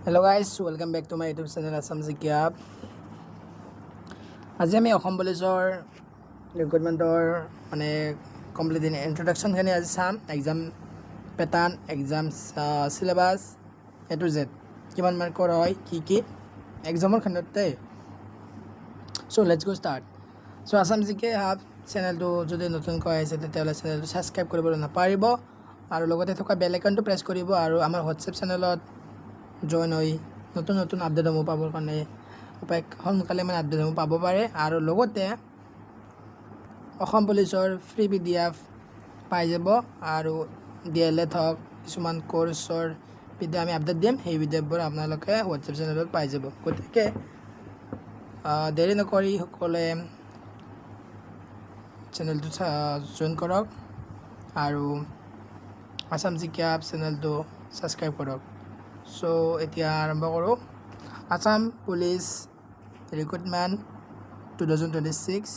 Hello guys, welcome back to my YouTube channel Assam Zikyab. আজি আমি অসম পুলিচৰ ৰিক্ৰুটমেণ্টৰ মানে কমপ্লিট ইন্ট্ৰডাকশ্যনখিনি আজি চাম। Exam pattern, exam syllabus A to Z, কিমান মাৰ্কৰ হয়, কি এক্সামৰ ক্ষেত্ৰতে। চ' লেটছ গো ষ্টাৰ্ট। চ' আছাম জিকেহাব চেনেলটো যদি নতুনকৈ আহিছে তেতিয়াহ'লে চেনেলটো ছাবস্ক্ৰাইব কৰিবলৈ নাপাহৰিব আৰু লগতে থকা বেল আইকনটো প্ৰেছ কৰিব আৰু আমাৰ হোৱাটছএপ চেনেলত জইন হৈ নতুন নতুন আপডেটসমূহ পাবৰ কাৰণে সোনকালে আপডেটসমূহ পাব পাৰে। আৰু লগতে অসম পুলিচৰ ফ্ৰী PDF পাই যাব আৰু DLED হওক কিছুমান কোৰ্চৰ ভিডিঅ' আমি আপডেট দিম, সেই ভিডিঅ'বোৰ আপোনালোকে হোৱাটছএপ চেনেলত পাই যাব। গতিকে দেৰি নকৰি সকলোৱে চেনেলটো জইন কৰক আৰু আছাম জিকেহাব চেনেলটো ছাবস্ক্ৰাইব কৰক। চ' এতিয়া আৰম্ভ কৰোঁ। Assam police recruitment 2026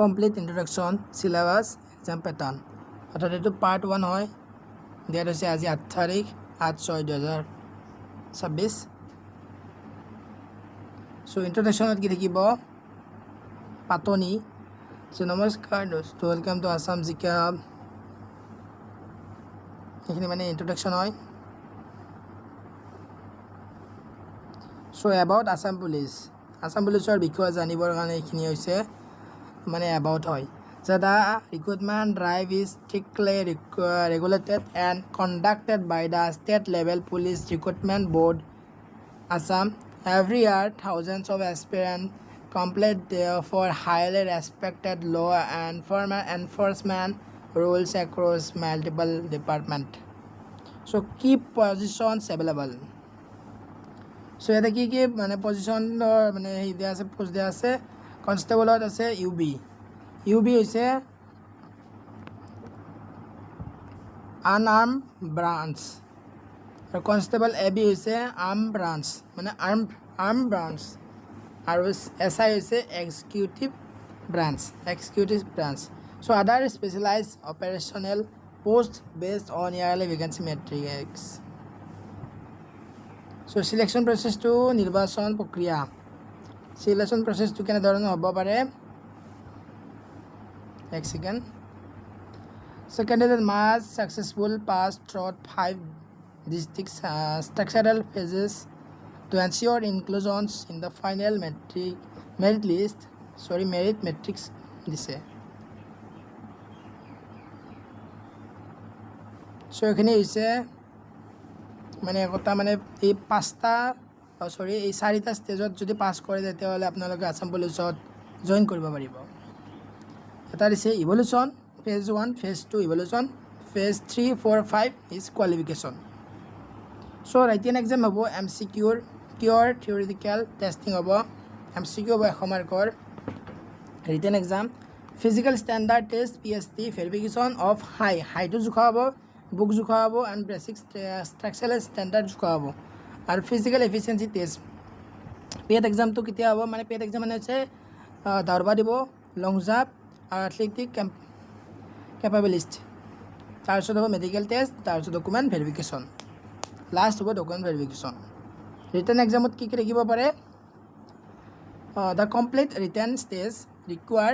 complete introduction, syllabus, exam pattern, অৰ্থাৎ এইটো পাৰ্ট 1 হয়। ডেট হৈছে আজি 8 তাৰিখ 8/6/2026। চ' ইন্ট্ৰডাকশ্যনত কি থাকিব, পাতনি। চ' নমস্কাৰ দোস্ত, ৱেলকাম টু আছাম জিকেহাব। সেইখিনি মানে ইন্ট্ৰডাকশ্যন হয়। চ' এবাউট আছাম পুলিচৰ বিষয়ে জানিবৰ কাৰণে এইখিনি হৈছে মানে এবাউট হয়। যে the recruitment drive is strictly regulated and conducted by the state level police recruitment board Assam. Every year thousands of aspirants complete for highly respected law' enforcement roles across multiple department. So' key positions available. চ' ইয়াতে কি মানে পজিশ্যনৰ মানে হেৰি দিয়া আছে, post দিয়া আছে। কনষ্টেবলত আছে UB হৈছে আনআৰ্ম ব্ৰাঞ্চ আৰু কনষ্টেবল AB হৈছে আৰ্ম ব্ৰাঞ্চ মানে আৰ্ম ব্ৰাঞ্চ আৰু SI হৈছে executive branch. So' other specialise operational post based on yearly vacancy matrix. So' selection প্ৰচেছটো নিৰ্বাচন প্ৰক্ৰিয়া, চিলেকশ্যন প্ৰচেছটো কেনেধৰণৰ হ'ব পাৰে, এক second. So' candidate must successful pass through 5 district structural phases to ensure inclusions in the final merit matrix দিছে। So' এইখিনি হৈছে মানে একতা মানে এই 4টা ষ্টেজত যদি পাছ কৰে তেতিয়াহ'লে আপোনালোকে আছাম পুলিচত জইন কৰিব পাৰিব। এটা দিছে evolution, phase 1, phase 2 evolution, phase 3, 4, 5 is qualification. So' writing exam হ'ব MCQৰ পিয়ৰ থিয়ৰিটিকেল টেষ্টিং হ'ব, MCQ হ'ব 100 মাৰ্কৰ। Written exam physical standard test PST, verification of হাইটো জোখা হ'ব, বুক জোখা হ'ব এণ্ড বেচিক ষ্ট্ৰাকচাৰেল ষ্টেণ্ডাৰ্ড জোখা হ'ব আৰু ফিজিকেল এফিচিয়েঞ্চি টেষ্ট। পেড এক্সামটো কেতিয়া হ'ব, মানে পেড এক্সাম মানে হৈছে দৌৰবা দিব, লং জাম্প আৰু এথলেটিক কেপাবিলিষ্ট। তাৰপিছত হ'ব মেডিকেল টেষ্ট, তাৰপিছত ডকুমেণ্ট ভেৰিফিকেশ্যন, লাষ্ট হ'ব ডকুমেণ্ট ভেৰিফিকেশ্যন। ৰিটেন এক্সামত কি থাকিব পাৰে, the complete written stage require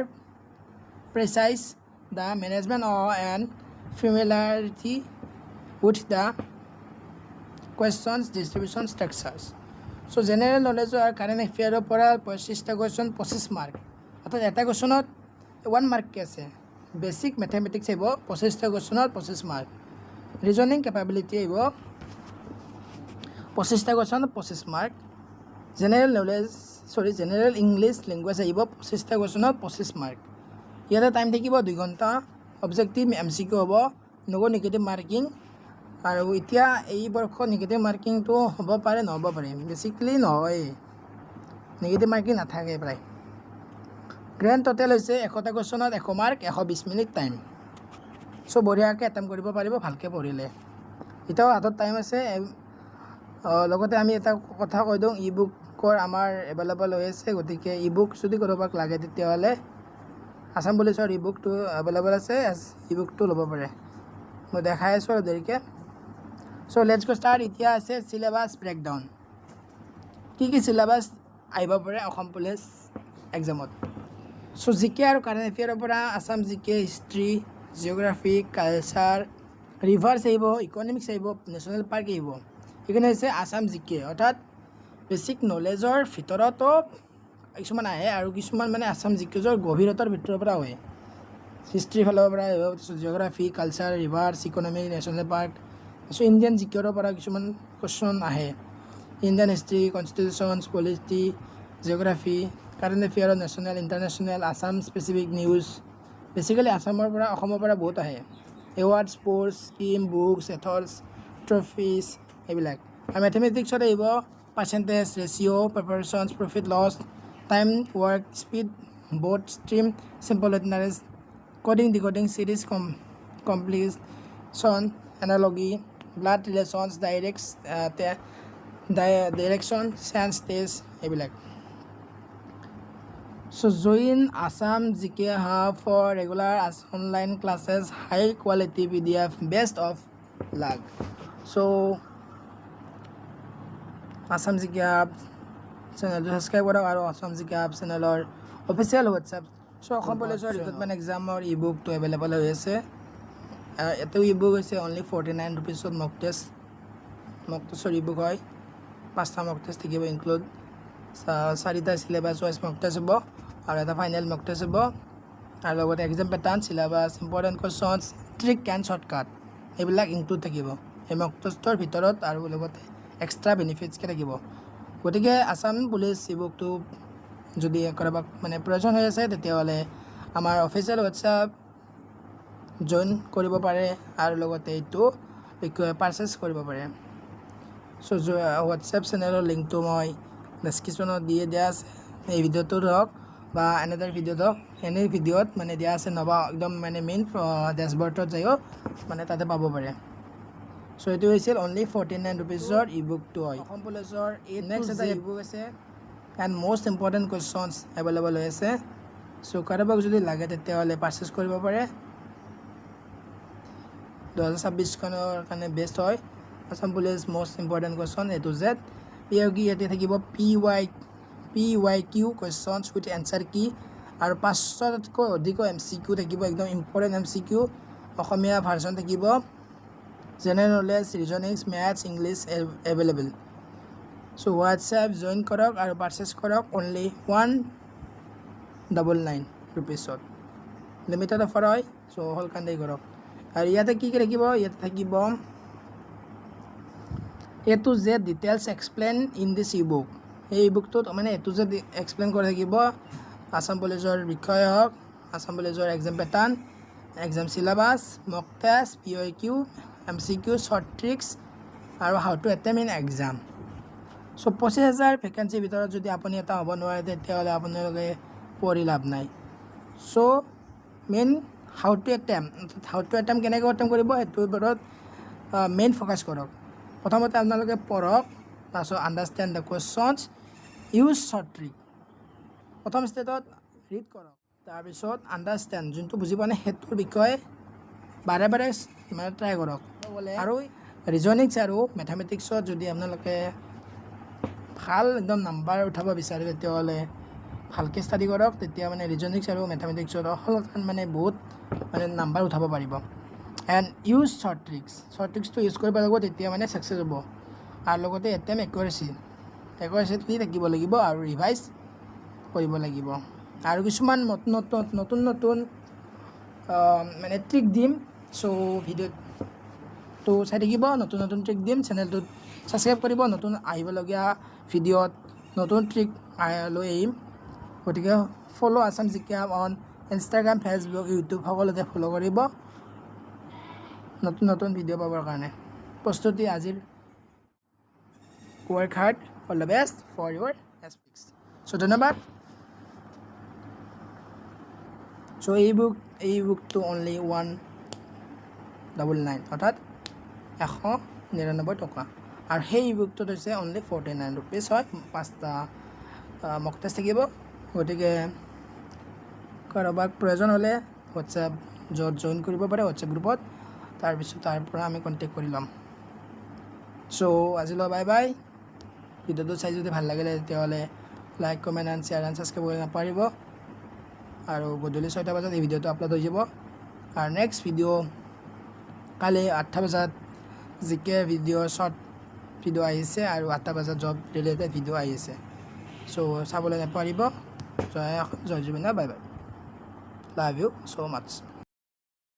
precise the management and familiarity with the questions distribution structures. So' general নলেজৰ আৰু কাৰেণ্ট এফেয়াৰৰ পৰা 25টা কুৱেশ্যন 25 মাৰ্ক, অৰ্থাৎ এটা কুৱেশ্যনত 1 মাৰ্ককৈ আছে। বেচিক মেথমেটিক্স আহিব 25টা কুৱেশ্যনত 25 মাৰ্ক। ৰিজনিং কেপাবিলিটি আহিব 25টা কুৱেশ্যনত 25 মাৰ্ক। জেনেৰেল ইংলিছ লেংগুৱেজ আহিব 25টা কুৱেশ্যনত 25 মাৰ্ক। ইয়াতে টাইম থাকিব 2 ঘণ্টা। অবজেক্টিভ MCQ হ'ব, নগো নিগেটিভ মাৰ্কিং। আৰু এতিয়া এই বৰ্ষত নিগেটিভ মাৰ্কিংটো হ'ব পাৰে নহ'ব পাৰে, বেচিকেলি নহয়েই, নিগেটিভ মাৰ্কিং নাথাকে প্ৰায়। গ্ৰেণ্ড টোটেল হৈছে 100টা কুৱেশ্যনত 100 মাৰ্ক, 120 মিনিট টাইম। চ' বঢ়িয়াকৈ এটেম্প কৰিব পাৰিব ভালকৈ পঢ়িলে। এতিয়াও হাতত টাইম আছে। লগতে আমি এটা কথা কৈ দিওঁ, বুকৰ আমাৰ এভেইলেবল হৈ আছে। গতিকে বুক যদি কাৰোবাক লাগে তেতিয়াহ'লে আছাম পুলিচৰ বুকটো এভেইলেবল আছে, বুকটো ল'ব পাৰে। মই দেখাই আছোঁ আৰু দেৰিকৈ। চ' লেটছ গো ষ্টাৰ্ট। এতিয়া আছে চিলেবাছ ব্ৰেকডাউন। কি চিলেবাছ আহিব পাৰে অসম পুলিচ এক্সামত। চ' জিকে আৰু কাৰেণ্ট এফেয়াৰৰ পৰা আছাম জিকে, হিষ্ট্ৰী, জিঅ'গ্ৰাফী, কালচাৰ, ৰিভাৰ্ছ আহিব, ইকনমিক্স আহিব, নেশ্যনেল পাৰ্ক আহিব। সেইখিনি হৈছে আছাম জিকে, অৰ্থাৎ বেছিক নলেজৰ ভিতৰতো কিছুমান আহে আৰু কিছুমান মানে আছাম জিকেজৰ গভীৰতাৰ ভিতৰৰ পৰা হয়। হিষ্ট্ৰীৰ ফালৰ পৰা আহিব, তাৰপিছত geography, culture, reverse, economics, national park. তাৰপিছত ইণ্ডিয়ান জিকেৰ পৰা কিছুমান কুৱেশ্যন আহে, Indian history, কনষ্টিটিউশ্যনছ, polity, geography, current affair, national, international, Assam specific news. Basically আছামৰ পৰা অসমৰ পৰা বহুত আহে। Award, sports, scheme, books, এথৰ্ছ, trophies এইবিলাক। আৰু মেথমেটিক্সত আহিব percentage, ratio', প্ৰিপাৰেশ্যনছ, profit loss, time, work, speed, both stream, simple analyse, coding, decoding, series completion, এনালগি, blood relations, direction, change test এইবিলাক। So join Assam GK Hub for regular online classes, high quality PDF, best of luck. So Assam GK Hub channel subscribe কৰক আৰু Assam GK Hub চেনেলৰ official WhatsApp. চ' অসম পুলিচৰ recruitment এক্সামৰ ই বুকটো available হৈ আছে। এটাও ই book হৈছে অনলি 49 ৰুপিছত। মক টেষ্টৰ ই বুক হয়, 5টা মক টেষ্ট থাকিব ইনক্লুড, 4টা চিলেবাছ ৱাইজ মক টেষ্ট হ'ব আৰু এটা ফাইনেল মক টেষ্ট হ'ব। আৰু লগতে exam pattern, syllabus, important questions, trick and shortcut এইবিলাক ইনক্লুড থাকিব এই মক টেষ্টৰ ভিতৰত, আৰু লগতে এক্সট্ৰা বেনিফিটছকৈ থাকিব। গতিকে আছাম পুলিচ ই বুকটো যদি কাৰোবাক মানে প্ৰয়োজন হৈ আছে তেতিয়াহ'লে আমাৰ অফিচিয়েল হোৱাটছএপ জইন কৰিব পাৰে আৰু লগতে এইটো পাৰচেছ কৰিব পাৰে। চ' হোৱাটছএপ চেনেলৰ লিংকটো মই ডেছক্ৰিপশ্যনত দিয়া আছে। এই ভিডিঅ'টোত হওক বা এনেদৰ ভিডিঅ'ত হওক, এনে ভিডিঅ'ত মানে দিয়া আছে, নবা একদম মানে মেইন ডেছবৰ্ডত যায়ো মানে তাতে পাব পাৰে। চ' এইটো হৈছিল অনলি 49 ৰুপিজৰ ই বুকটো হয়। অসম পুলিচৰ নেক্সট এটা ই বুক আছে and most important questions available হৈ আছে। চ' কাৰোবাক যদি লাগে তেতিয়াহ'লে পাৰচেছ কৰিব পাৰে। 2026খনৰ কাৰণে বেষ্ট হয় Assam police most important question A to Z। ইয়াতে থাকিব PYQ কুৱেশ্যনছ উইথ এনচাৰ কি, আৰু 500তকৈ অধিক MCQ থাকিব, একদম ইম্পৰ্টেণ্ট MCQ। অসমীয়া ভাৰ্চন থাকিব, general knowledge, reasonings, maths, English available. So' WhatsApp join কৰক আৰু পাৰচেছ কৰক অনলি 199 ৰুপিছত। লিমিটেড অফাৰ হয়, চ' সোনকালে কৰক। আৰু ইয়াতে কি থাকিব, ইয়াতে থাকিব A to Z details explain in this E book. এই ই বুকটোত মানে A to Z এক্সপ্লেইন কৰি থাকিব আছাম পুলিচৰ বিষয়ে হওক, আছাম পুলিচৰ exam pattern, exam syllabus, mock test, PYQ, MCQ, short tricks আৰু how to attempt in exam. So' 25,000 ভেকেঞ্চিৰ ভিতৰত যদি আপুনি এটা হ'ব নোৱাৰে তেতিয়াহ'লে আপোনালোকে পঢ়ি লাভ নাই। চ' মেইন হাউ টু এটেম্প কেনেকৈ এটেম্প কৰিব সেইটোৰ ওপৰত মেইন ফ'কাছ কৰক। প্ৰথমতে আপোনালোকে পঢ়ক, তাৰপিছত understand the questions, use short trick. প্ৰথম ষ্টেজত ৰিড কৰক, তাৰপিছত আণ্ডাৰষ্টেণ্ড, যোনটো বুজি পোৱা নাই সেইটোৰ বিষয়ে বাৰে বাৰে মানে ট্ৰাই কৰক। আৰু ৰিজনিংছ আৰু মেথামেটিক্সত যদি আপোনালোকে ভাল একদম নাম্বাৰ উঠাব বিচাৰে তেতিয়াহ'লে ভালকৈ ষ্টাডি কৰক। তেতিয়া মানে ৰিজনিংছ আৰু মেথামেটিক্সত মানে বহুত মানে নাম্বাৰ উঠাব পাৰিব। এণ্ড ইউজ শ্বৰ্ট ট্ৰিক্সটো ইউজ কৰিব লাগিব, তেতিয়া মানে ছাকচেছ হ'ব। আৰু লগতে এটেম্প একুৰেচিলি থাকিব লাগিব আৰু ৰিভাইজ কৰিব লাগিব। আৰু কিছুমান নতুন মানে ট্ৰিক দিম। চ' ভিডিঅ'টো চাই থাকিব, নতুন ট্ৰিক দিম। চেনেলটোত ছাবস্ক্ৰাইব কৰিব, নতুন আহিবলগীয়া ভিডিঅ'ত নতুন ট্ৰিক লৈ আহিম। গতিকে follow' Assam GK hub on Instagram, Facebook, YouTube সকলোতে ফ'ল' কৰিব নতুন ভিডিঅ' পাবৰ কাৰণে। প্ৰস্তুতি আজিৰ work hard, all the best for your aspects. So' ধন্যবাদ। চ' এই বুকটো অনলি 199 অৰ্থাৎ 199 টকা। আৰু সেই ই বুকটোত হৈছে অনলি 49 ৰুপিজ হয়। 5টা মক টেষ্ট থাকিব। গতিকে কাৰোবাক প্ৰয়োজন হ'লে হোৱাটছএপ জইন কৰিব পাৰে হোৱাটছএপ গ্ৰুপত, তাৰপিছত তাৰ পৰা আমি কণ্টেক্ট কৰি ল'ম। চ' আজিলৈ বাই বাই। ভিডিঅ'টো চাই যদি ভাল লাগিলে তেতিয়াহ'লে like comment and share and subscribe কৰিব নাপাহৰিব। আৰু গধূলি 6টা বজাত এই ভিডিঅ'টো আপলোড হৈ যাব। আৰু নেক্সট ভিডিঅ' কালি 8টা বজাত জিকে ভিডিঅ' শ্বৰ্ট ভিডিঅ' আহিছে আৰু 8টা বজাত জব ৰিলেটেড ভিডিঅ' আহিছে। চ' চাবলৈ নাপাহৰিব। জয় জুবিনা, bye bye. Love you so' much.